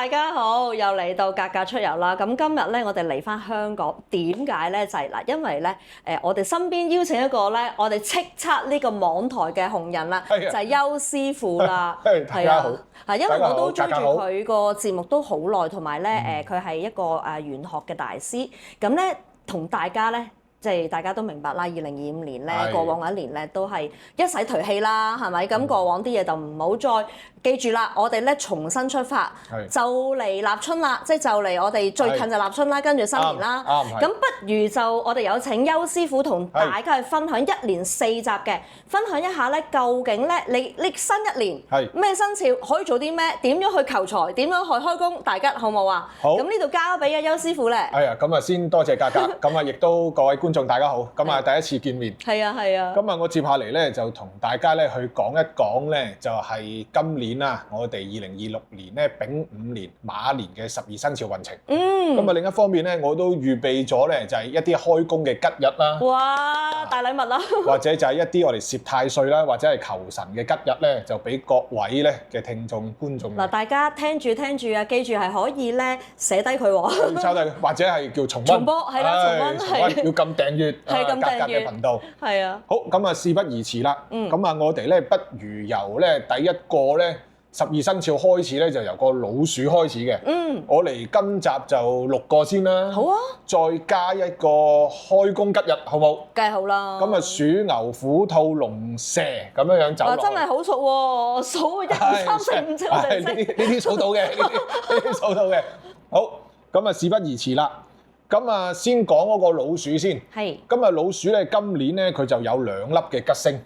大家好，又嚟到格格出遊啦。咁今日咧，我哋嚟翻香港，點解咧？就係嗱，因為咧，我哋身邊邀請一個咧，我哋叱咤呢個網台嘅紅人啦，就係邱師傅啦。大家好，係因為我都追住佢個節目都好耐，同埋咧，佢係一個玄學嘅大師。咁咧，同大家咧。即係大家都明白啦，2025年咧，過往一年咧都係一洗頹氣啦，係咪？咁過往啲嘢就唔好再記住啦。我哋咧重新出發，就嚟立春啦，即係就嚟我哋最近就立春啦，跟住新年啦。咁不如就我哋有請邱師傅同大家去分享一連4集嘅，分享一下咧，究竟咧你新一年咩生肖可以做啲咩？點樣去求財？點樣去開工大吉？好唔好啊？好。咁呢度交俾阿邱師傅咧。係啊，咁啊先多謝格格，咁啊亦都各位觀眾大家好，咁啊第一次見面。係啊係啊。咁啊我接下嚟咧就同大家咧去講一講咧，就係今年啦，我哋2026年咧丙午年馬年嘅12生肖運程。咁啊另一方面咧，我都預備咗咧就係一啲開工嘅吉日啦。哇！大禮物啦。或者就係一啲我哋攝太歲啦，或者係求神嘅吉日咧，就俾各位咧嘅聽眾觀眾。嗱，大家聽住啊，記住係可以咧寫低佢喎。抄低，或者係叫重溫。重播係啦，重溫係。要撳訂閱。係咁訂閱嘅頻道，係啊。好，咁啊事不宜遲啦。咁啊我哋咧不如由咧第一個咧12生肖開始咧，就由個老鼠開始嘅。我嚟今集就6個先啦。好啊。再加一個開工吉日，好冇？梗係好啦。咁啊鼠、牛、虎、兔、龍、蛇咁樣走落去。真係好熟喎，數1、2、3、4、5、6、7、8、9、10。呢啲數到嘅，呢啲數到嘅。好，咁啊事不宜遲啦。咁啊，先講嗰個老鼠先。係。咁啊，老鼠咧，今年咧佢就有2粒嘅吉星。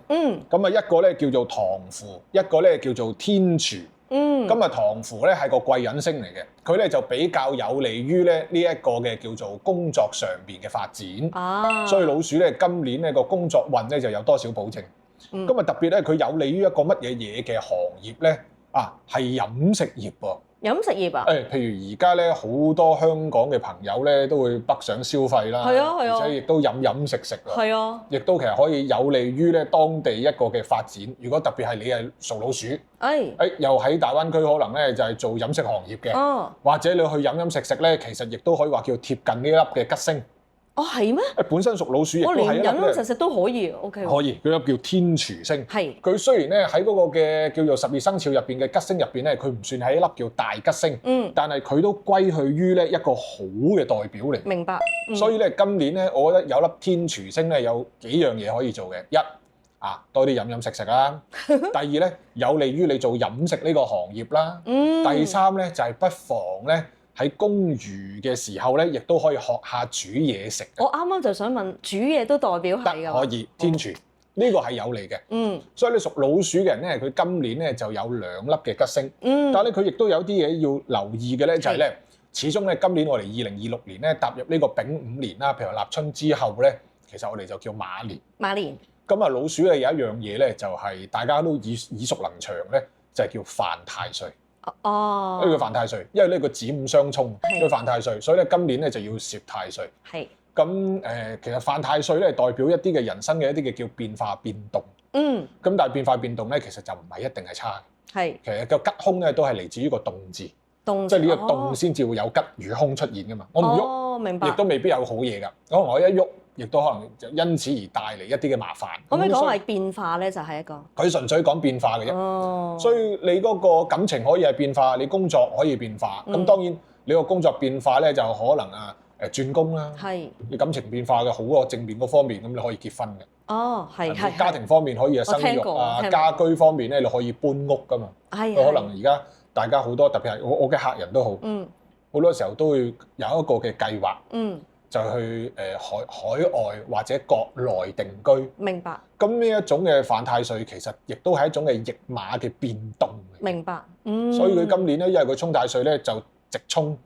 咁啊，一個咧叫做唐符，一個咧叫做天廚。咁啊，唐符咧係個貴人星嚟嘅，佢咧就比較有利於咧呢一個嘅叫做工作上邊嘅發展。所以老鼠咧今年咧個工作運咧就有多少保證。咁啊，特別咧佢有利於一個乜嘢嘢嘅行業咧？係飲食業喎。飲食業啊？譬如而家咧，好多香港嘅朋友咧都會北上消費啦，而且亦都飲食啦，亦都其實可以有利於咧當地一個嘅發展。如果特別係你係屬老鼠，又喺大灣區可能咧就係做飲食行業嘅，或者你去飲食咧，其實亦都可以話叫貼近呢一粒嘅吉星。係咩？本身屬老鼠亦都係一粒咧。我連飲食都可以 ，OK。可以，佢粒叫天廚星。係。佢雖然咧喺嗰個嘅叫做12生肖入邊嘅吉星入邊咧，佢唔算係一粒叫大吉星。但係佢都歸去於咧一個好嘅代表嚟。明白。所以咧今年咧，我覺得有粒天廚星咧有幾樣嘢可以做嘅。多啲飲食啦。第二咧，有利於你做飲食呢個行業啦。第三咧就係不妨咧。喺公餘嘅時候咧，亦都可以學下煮嘢食。我啱啱就想問，煮嘢都代表係㗎？可以，天廚呢個係有利嘅。所以你屬老鼠嘅人咧，佢今年咧就有2粒嘅吉星。但係咧，佢亦都有啲嘢要留意嘅咧，就係咧，始終咧今年我哋2026年咧踏入呢個丙午年啦，譬如立春之後咧，其實我哋就叫馬年。馬年。咁啊，老鼠咧有一樣嘢咧，就係大家都耳熟能詳咧，就係叫犯太歲。呢個犯太歲，因為呢個子午相沖，佢犯太歲，所以咧今年咧就要攝太歲。係咁其實犯太歲咧代表一啲嘅人生嘅一啲嘅叫變化變動。咁但係變化變動咧，其實就唔係一定係差嘅。係其實個吉凶咧都係嚟自於個動字，即係呢個動先至會有吉與凶出現噶嘛。我唔喐，明白，亦都未必有好嘢㗎。可能我一喐。亦都可能就因此而帶嚟一啲嘅麻煩。可唔可以講係變化咧？就係一個佢純粹講變化嘅啫。所以你嗰個感情可以係變化，你工作可以變化。咁當然你個工作變化咧，就可能轉工啦。係你感情變化嘅好個正面嗰方面，咁你可以結婚嘅。係家庭方面可以係生育啊，家居方面咧你可以搬屋噶嘛。可能而家大家好多特別係我嘅客人都好，好多時候都會有一個嘅計劃。就去海外或者國內定居。明白。咁呢一種嘅犯太歲，其實亦都係一種嘅驛馬嘅變動。明白。所以佢今年咧，因為佢沖太歲咧就直沖，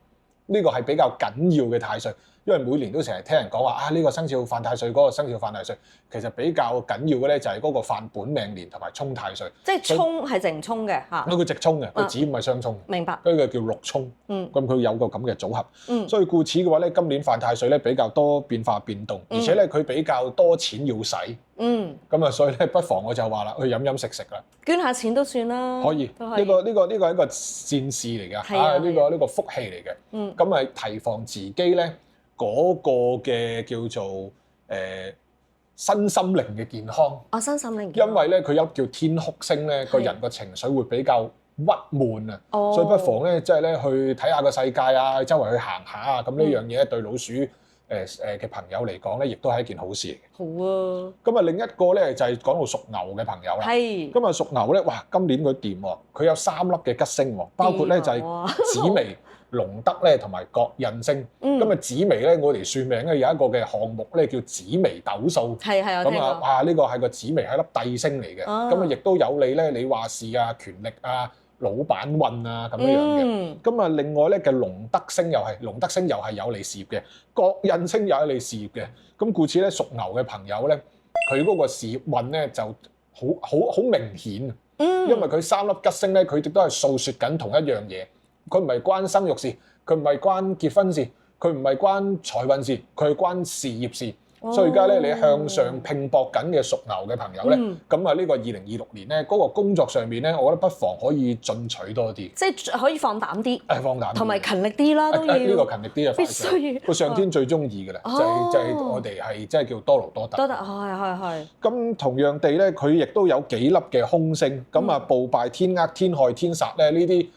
呢個係比較緊要嘅太歲。因為每年都成日聽人講話呢個生肖犯太歲，嗰個生肖犯太歲，其實比較緊要嘅咧就係嗰個犯本命年同埋沖太歲。即係沖係淨沖嘅嚇。佢直沖嘅，佢子午係相沖。明白。所以佢叫六沖。咁佢有個咁嘅組合。所以故此嘅話咧，今年犯太歲咧比較多變化變動，而且咧佢比較多錢要使。咁啊，所以咧不妨我就話啦，去飲飲食食啦，捐下錢都算啦。可以。呢個係一個善事嚟㗎，呢個福氣嚟嘅。咁啊，提防自己咧嗰個嘅叫做身心靈嘅健康。身心靈。因為咧佢有叫天哭星咧，個人個情緒會比較鬱悶啊，所以不妨咧即係咧去睇下個世界啊，周圍去行下啊，咁呢樣嘢對老鼠嘅朋友嚟講咧，亦都係一件好事嚟嘅。好啊！咁啊，另一個咧就係講到屬牛嘅朋友啦。係。咁啊，屬牛咧，哇！今年佢掂喎，佢有3粒嘅吉星喎，包括咧就係紫微、龍德咧同埋國印星。咁啊，紫微咧，我哋算命咧有一個嘅項目咧叫紫微斗數。係係，我聽過。咁啊，哇！呢個係個紫微係粒帝星嚟嘅。咁啊，亦都有你咧，你話事啊、權力啊、老闆運啊咁樣嘅。咁啊，另外咧嘅龍德星又係有利事業嘅，國印星又有利事業嘅。咁故此咧，屬牛嘅朋友咧，佢嗰個事業運咧就好明顯。因為佢3粒吉星咧，佢亦都係訴說緊同一樣嘢。佢唔係關生育事，佢唔係關結婚事，佢唔係關財運事，佢係關事業事。所以而家咧，你向上拼搏緊嘅屬牛嘅朋友咧，咁啊呢個2026年咧，嗰個工作上面咧，我覺得不妨可以進取多啲，即係可以放膽啲，放膽，同埋勤力啲啦，都要呢個勤力啲啊，必須要個上天最中意嘅啦，就係我哋係即係叫多勞多得，係。咁同樣地咧，佢亦都有幾粒嘅凶星，咁啊暴敗天厄、天害、天煞咧，呢啲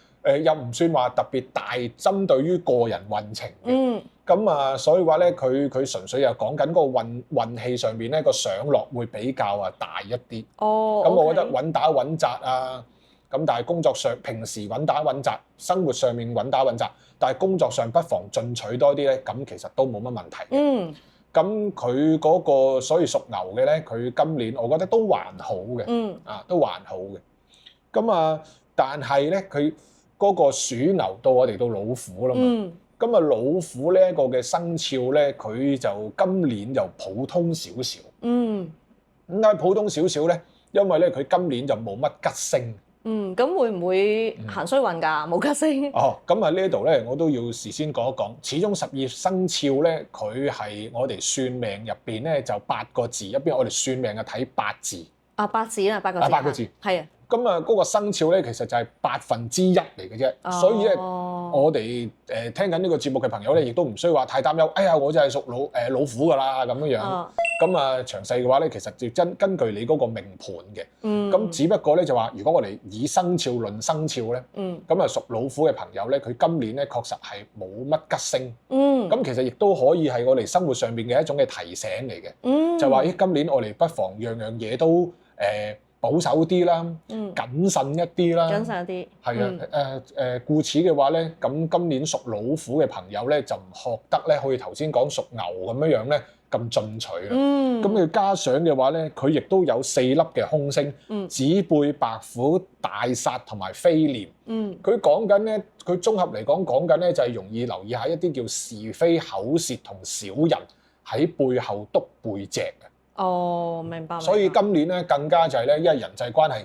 又唔算話特別大，針對於個人運程嘅。咁啊，所以話咧，佢純粹又講緊嗰個運氣上面咧，個上落會比較大一啲。咁我覺得穩打穩紮啊，咁但係工作上平時穩打穩紮，生活上面穩打穩紮，但係工作上不妨進取多啲咧，咁其實都冇乜問題。咁佢嗰個所以屬牛嘅咧，佢今年我覺得都還好嘅。都還好嘅。咁啊，但係咧，佢嗰個鼠牛到我哋到老虎啦嘛。咁啊，老虎呢一個嘅生肖咧，佢就今年就普通少少。咁但係普通少少咧，因為咧佢今年就冇乜吉星。咁會唔會行衰運㗎？冇吉星。咁啊呢度咧，我都要事先講一講。始終12生肖咧，佢係我哋算命入邊咧就8個字，一邊我哋算命嘅睇八字。八字啊，8個字。8個字。係啊。咁啊，嗰個生肖咧，其實就係1/8嚟嘅啫。所以咧，我哋聽緊呢個節目嘅朋友咧，亦都唔需要話太擔憂。哎呀，我就係屬老虎㗎啦，咁樣樣。咁啊，詳細嘅話咧，其實就根據你嗰個命盤嘅。咁只不過咧就話，如果我哋以生肖論生肖咧，咁啊屬老虎嘅朋友咧，佢今年咧確實係冇乜吉星。咁其實亦都可以係我哋生活上面嘅一種嘅提醒嚟嘅。就話今年我哋不妨樣樣嘢都保守啲啦，謹慎一啲啦，謹慎一啲，係啊，故此嘅話咧，咁今年屬老虎嘅朋友咧，就唔學得咧，好似頭先講屬牛咁樣咧咁進取啦。咁佢加上嘅話咧，佢亦都有4粒嘅凶星，紫背、白虎、大煞同埋飛廉。佢講緊咧，佢綜合嚟講緊咧，就係容易留意下一啲叫是非口舌同小人喺背後督背脊嘅。明白。所以今年咧更加就係咧，因為人際關係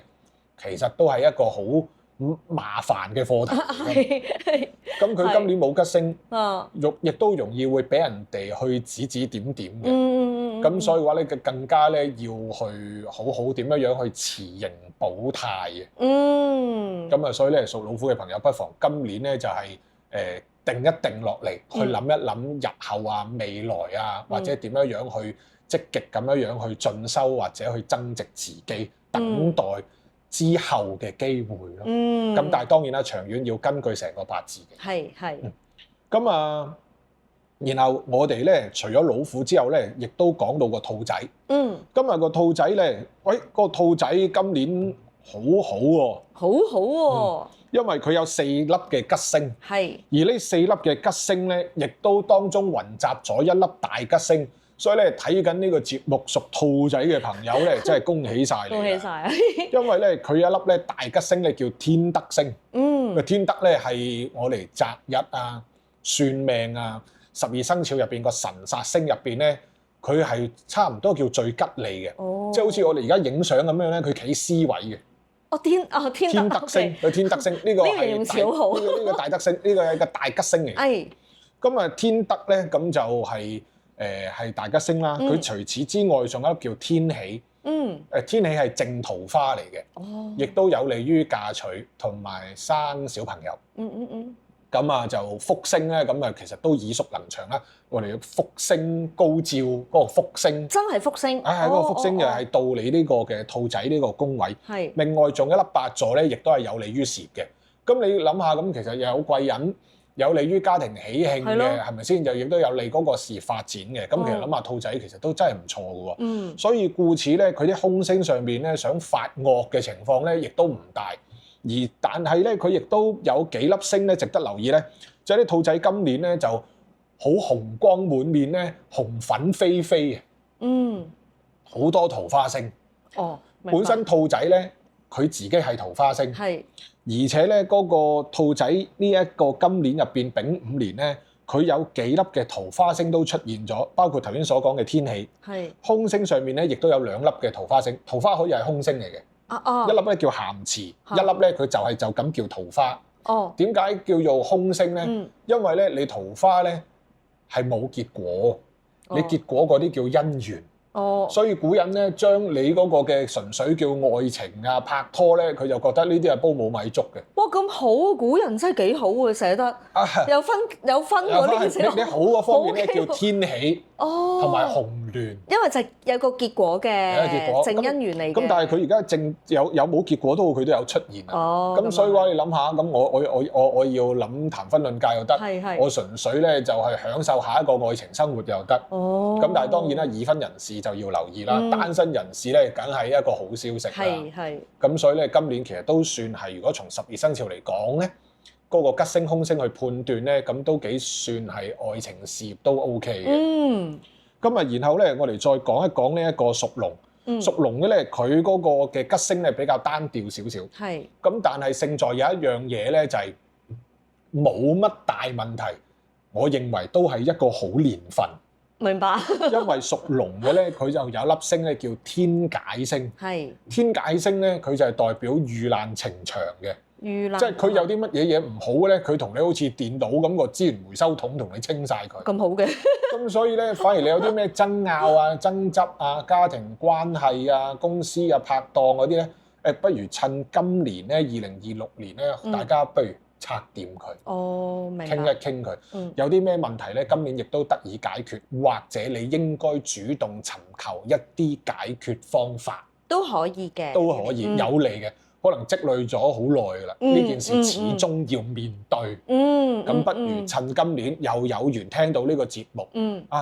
其實都係一個好麻煩嘅課題。咁佢今年冇吉星，亦都容易會俾人哋去指指點點嘅。咁所以話咧，佢更加咧要去好好點樣去持盈保泰嘅。咁啊，所以咧屬老虎嘅朋友不妨今年咧就係定一定落嚟，去諗一諗日後啊、未來啊，或者點樣去積極咁樣去進修或者去增值自己，等待之後嘅機會咯。咁但係當然啦，長遠要根據成個八字嘅。係。咁啊，然後我哋咧除咗老虎之後咧，亦都講到個兔仔。今日個兔仔咧，個兔仔今年好好喎。好喎。因為佢有4粒嘅吉星。係。而呢4粒嘅吉星咧，亦都當中混雜咗1粒大吉星。所以咧睇緊呢個節目屬兔仔嘅朋友咧，真係恭喜晒你！恭喜晒！因為咧佢有一粒咧大吉星咧叫天德星。天德咧係我哋擇日啊、算命啊， 12生肖入邊個神煞星入邊咧，佢係差唔多叫最吉利嘅，即係好似我哋而家影相咁樣咧，佢企 C 位嘅。天德星，佢天德星呢個係呢個大德星，呢個係個大吉星嚟嘅。咁啊天德咧，咁就係大吉星啦。佢除此之外，仲有一個叫天喜。天喜係正桃花嚟嘅，亦都有利於嫁娶同埋生小朋友。咁啊就福星咧，咁啊其實都耳熟能詳啦。我哋福星高照嗰個福星，真係福星。嗰個福星就係到你呢個嘅兔仔呢個宮位。係。另外仲有一粒8座咧，亦都係有利於事業嘅。咁你諗下，咁其實又有貴人，有利於家庭喜慶嘅，係咪先？就亦都有利嗰個事業發展嘅。咁其實諗下兔仔其實都真係唔錯嘅喎。所以故此咧，佢啲空星上面咧想發惡嘅情況咧，亦都唔大。但係咧，佢亦都有幾粒星咧，值得留意咧。就係啲兔仔今年咧就好紅光滿面咧，紅粉飛飛嘅。好多桃花星。本身兔仔咧，佢自己係桃花星。係。而且咧，嗰個兔仔呢一個今年入邊丙午年咧，佢有幾粒嘅桃花星都出現咗，包括頭先所講嘅天喜。係。空星上面咧，亦都有2粒嘅桃花星。桃花可以係空星嚟嘅。一粒咧叫咸池，一粒咧佢就咁叫桃花。點解叫做空星咧？因為咧你桃花咧係冇結果，你結果嗰啲叫姻緣。所以古人咧將你嗰個嘅純粹叫愛情啊拍拖咧，佢就覺得呢啲係煲冇米粥嘅。哇，咁好，古人真係幾好喎，寫得有分喎呢件事。你好嗰方面咧叫天喜，同埋紅鸞。因為就有個結果嘅正姻緣嚟嘅。咁但係佢而家正有冇結果都好，佢都有出現啊。咁所以話你諗下，咁我要諗談婚論嫁又得，我純粹咧就係享受下一個愛情生活又得。咁但係當然啦，已婚人士就要留意啦，單身人士咧梗係一個好消息啦。咁所以咧今年其實都算係，如果從12生肖嚟講咧，嗰個吉星空星去判斷咧，咁都幾算係愛情事業都 OK 嘅。咁啊，然後咧我哋再講一講呢一個屬龍。屬龍嘅咧，佢嗰個嘅吉星咧比較單調少少。咁但係勝在有一樣嘢咧，就係冇乜大問題。我認為都係一個好年份。明白。因為屬龍嘅咧，佢就有一粒星咧叫天解星。天解星咧，佢就係代表遇難情長嘅。即係佢有啲乜嘢嘢唔好咧，佢同你好似電腦咁個資源回收桶同你清晒佢。咁好嘅。咁所以咧，反而你有啲咩爭拗啊、爭執啊、家庭關係啊、公司啊、拍檔嗰啲咧，不如趁今年咧2026年咧，大家不如拆掂佢。明白。傾一傾佢。有啲咩問題咧，今年亦都得以解決，或者你應該主動尋求一啲解決方法。都可以嘅。都可以，有利嘅。可能積累咗好耐㗎啦，呢件事始終要面對。咁不如趁今年又有緣聽到呢個節目，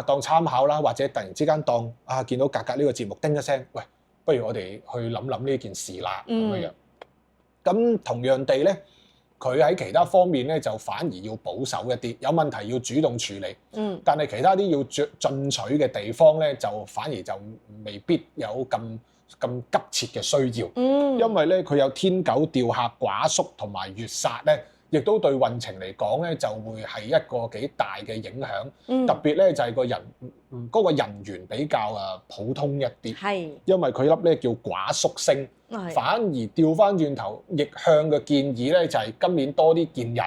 當參考啦，或者突然之間當見到格格呢個節目，叮一聲，喂，不如我哋去諗諗呢件事啦咁樣。咁同樣地咧，佢喺其他方面咧就反而要保守一啲，有問題要主動處理。但係其他啲要進取嘅地方咧，就反而就未必有咁急切嘅需要。因為咧佢有天九吊客寡宿同埋月煞咧，亦都對運程嚟講咧就會係一個幾大嘅影響。特別咧就係個人嗰個人緣比較普通一啲。因為佢粒咧叫寡宿星，反而調翻轉頭逆向嘅建議咧就係今年多啲見人。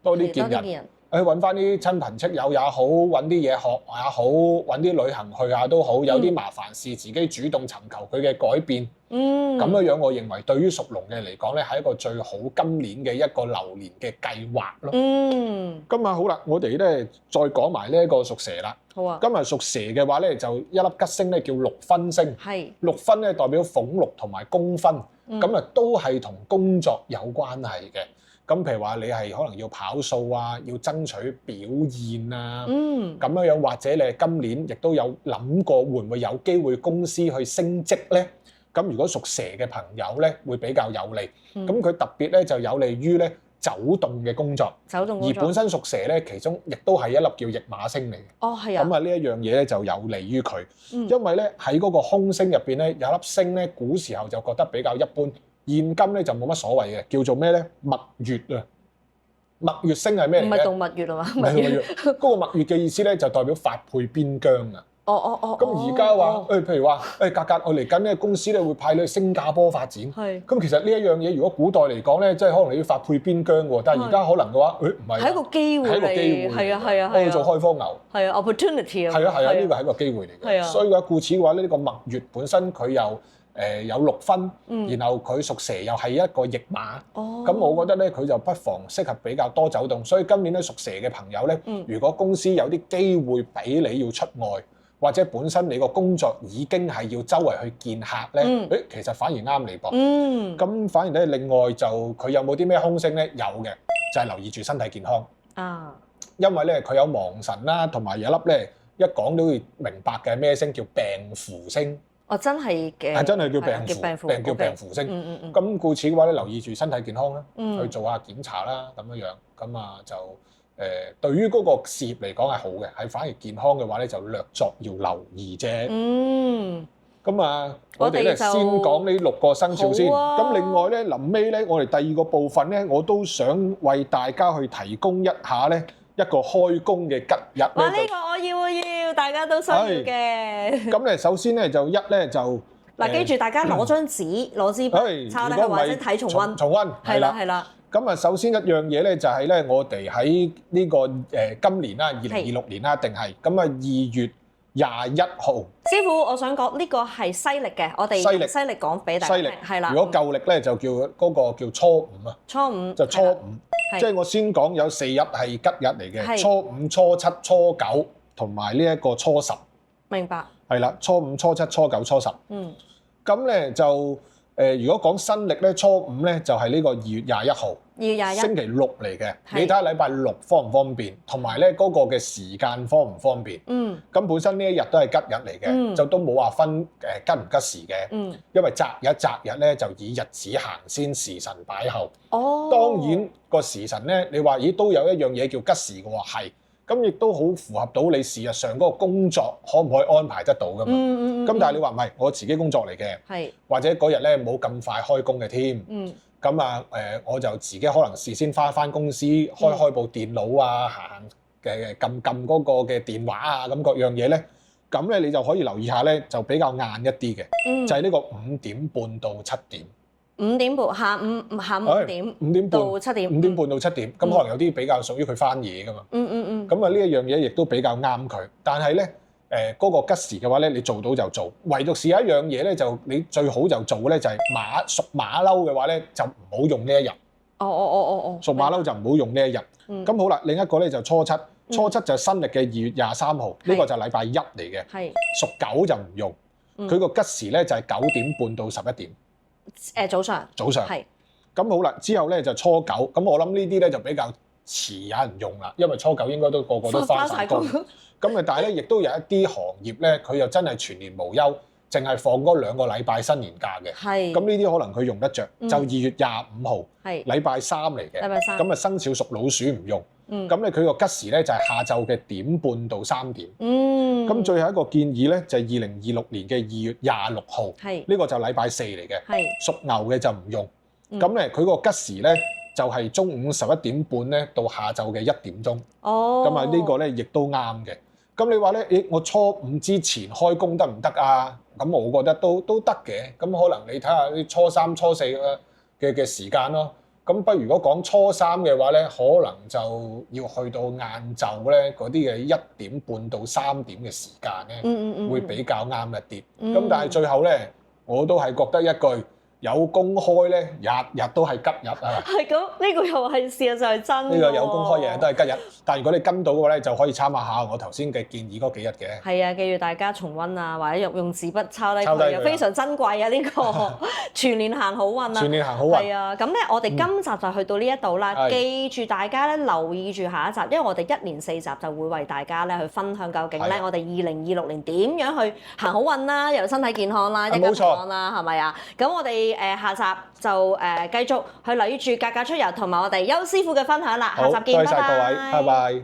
多啲見人。去揾翻啲親朋戚友也好，揾啲嘢學也好，揾啲旅行去下都好，有啲麻煩事自己主動尋求佢嘅改變。咁樣我認為對於屬龍嘅嚟講咧，係一個最好今年嘅一個流年嘅計劃咯。今日好啦，我哋咧再講埋呢一個屬蛇啦。好啊。今日屬蛇嘅話咧，就一粒吉星咧叫六分星。六分咧代表俸祿同埋公分，咁都係同工作有關係嘅。咁譬如話你係可能要跑數啊，要爭取表現啊，咁樣或者你係今年亦都有諗過會唔會有機會公司去升職咧？咁如果屬蛇嘅朋友咧，會比較有利。咁佢特別咧就有利於咧走動嘅工作。而本身屬蛇咧，其中亦都係一粒叫驛馬星嚟嘅。係啊。咁呢一樣嘢咧就有利於佢，因為咧喺嗰個空星入邊咧有粒星咧，古時候就覺得比較一般。現今咧就冇乜所謂嘅，叫做咩咧？蜜月啊！蜜月星係咩嚟嘅？唔係動物月啊嘛？唔係動物月，嗰個蜜月嘅意思咧就代表發配邊疆啊。哦。咁而家話譬如話格格，我嚟緊呢公司咧會派你去新加坡發展。係。咁其實呢一樣嘢，如果古代嚟講咧，即係可能你要發配邊疆喎。但係而家可能嘅話，唔係。係一個機會嚟。係一個機會。係啊。我要做開荒牛。係啊 ，opportunity 啊。係啊，呢個係一個機會嚟嘅。係啊。所以嘅話，故此嘅話呢個蜜月本身佢又有6分，然後佢屬蛇又係一個驛馬。咁我覺得咧，佢就不妨適合比較多走動。所以今年咧屬蛇嘅朋友咧，如果公司有啲機會俾你要出外，或者本身你個工作已經係要周圍去見客咧，其實反而啱你噃。咁反而咧，另外就佢有冇啲咩凶星咧？有嘅，就係留意住身體健康。因為咧佢有亡神啦，同埋有一粒咧一講都會明白嘅咩星叫病符星。真係嘅。係真係叫病符，叫病符星。咁故此嘅話咧，留意住身體健康啦，去做下檢查啦，咁樣。咁啊就。對於嗰個事業嚟講係好嘅，係反而健康嘅話咧就略作要留意啫。咁啊，我哋咧先講呢6個生肖先。咁另外咧臨尾咧，我哋第2個部分咧，我都想為大家去提供一下咧一個開工嘅吉日。哇！呢個我要，大家都需要嘅。咁咧首先咧就咧就嗱，記住大家攞張紙攞支筆抄低或者睇重溫。重溫係啦。咁啊，首先一樣嘢咧，就係咧，我哋喺呢個今年啦，2026年啦，定係咁啊2月21號。師傅，我想講呢個係西歷嘅，我哋西歷講俾大家聽，係啦。如果舊歷咧，就叫嗰個叫初五啊。初五就初五，即係我先講有4日係吉日嚟嘅，初五、初七、初九同埋呢一個初十。明白。係啦，初五、初七、初九、初十。咁咧就如果講新歷咧，初五咧就係呢個2月21號。2月21星期6嚟嘅，你睇下禮拜6方唔方便，同埋咧嗰個嘅時間方唔方便。咁本身呢一日都係吉日嚟嘅，就都冇話分吉唔吉時嘅。因為擇日咧就以日子行先，時辰擺後。當然個時辰咧，你話都有一樣嘢叫吉時嘅喎，係。咁亦都好符合到你事實上嗰個工作可唔可以安排得到㗎嘛？咁但係你話唔係，我自己工作嚟嘅，或者嗰日咧冇咁快開工嘅添。咁啊我就自己可能事先返公司開部電腦啊，行撳嗰個嘅電話啊，咁各樣嘢咧，咁咧你就可以留意下咧，就比較晏一啲嘅，就係呢個5點半到7點。5點半，下午5點，5點半到7點，5點半到7點，咁可能有啲比較屬於佢返嘢㗎嘛。咁啊呢一樣嘢亦都比較啱佢，但係咧嗰個吉時嘅話咧，你做到就做，唯獨是有一樣嘢咧，就你最好就做咧，就係屬馬騮嘅話咧，就唔好用呢一日。屬馬騮就唔好用呢一日。咁好啦，另一個咧就初七，初七就係新歷嘅2月23號，呢個就禮拜一嚟嘅。屬狗就唔用，佢個吉時咧就係9點半到11點。早上係。咁好啦，之後咧就初九，咁我諗呢啲咧就比較遲有人用啦，因為初九應該都個個都返晒工。咁啊，但係咧亦都有一啲行業咧，佢又真係全年無休，淨係放嗰2個禮拜新年假嘅。咁呢啲可能佢用得着，就2月25號，禮拜3嚟嘅。咁啊，生肖屬老鼠唔用。咁咧佢個吉時咧就係下晝嘅點半到3點。咁最後一個建議咧就係2026年嘅2月26號，呢個就禮拜4嚟嘅。屬牛嘅就唔用。咁咧佢個吉時咧就係中午11點半咧到下晝嘅1點鐘。咁啊呢個咧亦都啱嘅。咁你話咧，我初五之前開工得唔得啊？咁我覺得都得嘅。咁可能你睇下啲初3、初4嘅時間咯。咁不如如果講初3嘅話咧，可能就要去到晏晝咧嗰啲嘅1點半到3點嘅時間咧，會比較啱一啲。咁但係最後咧，我都係覺得一句。有公開咧，日日都係吉日啊！係咁，呢個又係事實上係真。呢個有公開日日都係吉日，但係如果你跟到嘅話咧，就可以參考下我頭先嘅建議嗰幾日嘅。係啊，記住大家重溫啊，或者用紙筆抄低佢，非常珍貴啊！呢個全年行好運啊！全年行好運。係啊，咁咧我哋今集就去到呢一度啦。記住大家咧留意住下一集，因為我哋1連4集就會為大家咧去分享究竟咧我哋2026年點樣去行好運啦，又身體健康啦，一家平安啦，係咪啊？咁我哋下集就繼續去留意住格格出遊同埋我哋邱師傅嘅分享啦，下集見，多謝各位，拜拜。